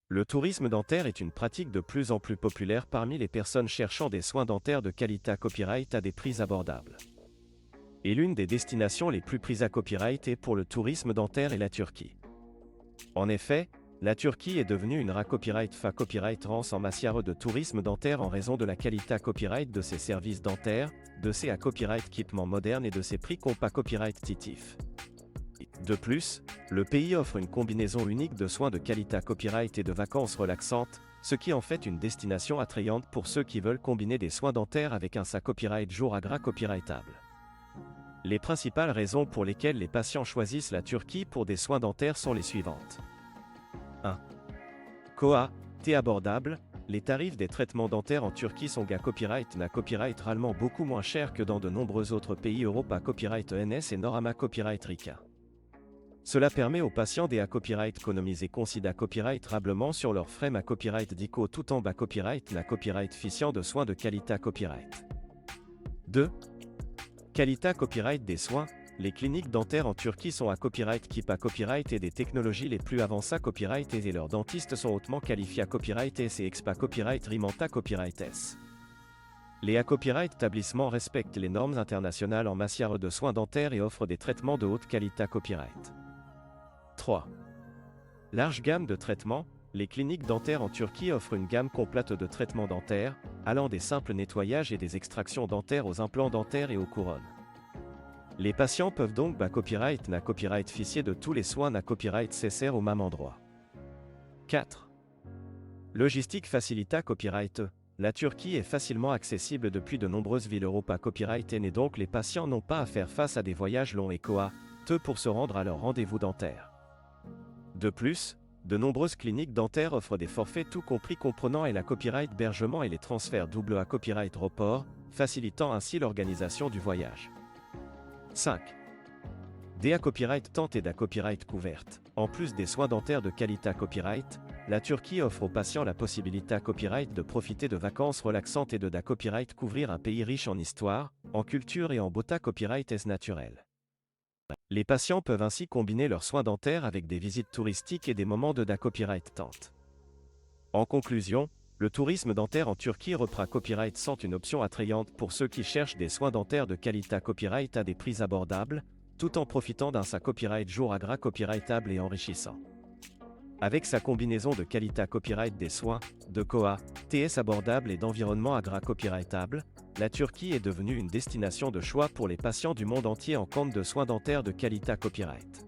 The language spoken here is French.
Le tourisme dentaire est une pratique de plus en plus populaire parmi les personnes cherchant des soins dentaires de qualité à copyright à des prix abordables. Et l'une des destinations les plus prises à copyright est pour le tourisme dentaire est la Turquie. En effet, la Turquie est devenue une copyright fa copyright rance en matière de tourisme dentaire en raison de la qualité à copyright de ses services dentaires, de ses à copyright équipements modernes et de ses prix compas copyright titifs. De plus, le pays offre une combinaison unique de soins de qualité à copyright et de vacances relaxantes, ce qui en fait une destination attrayante pour ceux qui veulent combiner des soins dentaires avec un sa copyright jour à gras copyrightable. Les principales raisons pour lesquelles les patients choisissent la Turquie pour des soins dentaires sont les suivantes. 1. Koa, T abordable, les tarifs des traitements dentaires en Turquie sont à copyright na copyright réellement beaucoup moins chers que dans de nombreux autres pays Europe à copyright ENS et Norama copyright RICA. Cela permet aux patients des à copyright économiser considérablement sur leurs frais à copyright dico tout en bas copyright na copyright ficiant de soins de qualité à copyright. 2. Qualité copyright des soins, les cliniques dentaires en Turquie sont à copyright keep à copyright et des technologies les plus avancées à copyright et leurs dentistes sont hautement qualifiés à copyright S et expa copyright rimanta copyright S. Les à copyright établissements respectent les normes internationales en matière de soins dentaires et offrent des traitements de haute qualité à copyright. 3. Large gamme de traitements, les cliniques dentaires en Turquie offrent une gamme complète de traitements dentaires, allant des simples nettoyages et des extractions dentaires aux implants dentaires et aux couronnes. Les patients peuvent donc copyright na copyright ficier de tous les soins na copyright cessaire au même endroit. 4. Logistique facilita copyright. La Turquie est facilement accessible depuis de nombreuses villes Europe à copyright et donc les patients n'ont pas à faire face à des voyages longs et coûteux pour se rendre à leur rendez-vous dentaire. De plus, de nombreuses cliniques dentaires offrent des forfaits tout compris comprenant et la copyright hébergement et les transferts double à copyright report, facilitant ainsi l'organisation du voyage. 5. Des à copyright tente et d'à copyright couverte. En plus des soins dentaires de qualité à copyright, la Turquie offre aux patients la possibilité à copyright de profiter de vacances relaxantes et de d'à copyright couvrir un pays riche en histoire, en culture et en beauté copyright est naturel. Les patients peuvent ainsi combiner leurs soins dentaires avec des visites touristiques et des moments de d'à copyright tente. En conclusion, le tourisme dentaire en Turquie reprend copyright sont une option attrayante pour ceux qui cherchent des soins dentaires de qualité à copyright à des prix abordables, tout en profitant d'un sa copyright jour à gras copyrightable et enrichissant. Avec sa combinaison de qualité à copyright des soins, de COA, TS abordable et d'environnement à gras copyrightable, la Turquie est devenue une destination de choix pour les patients du monde entier en compte de soins dentaires de qualité à copyright.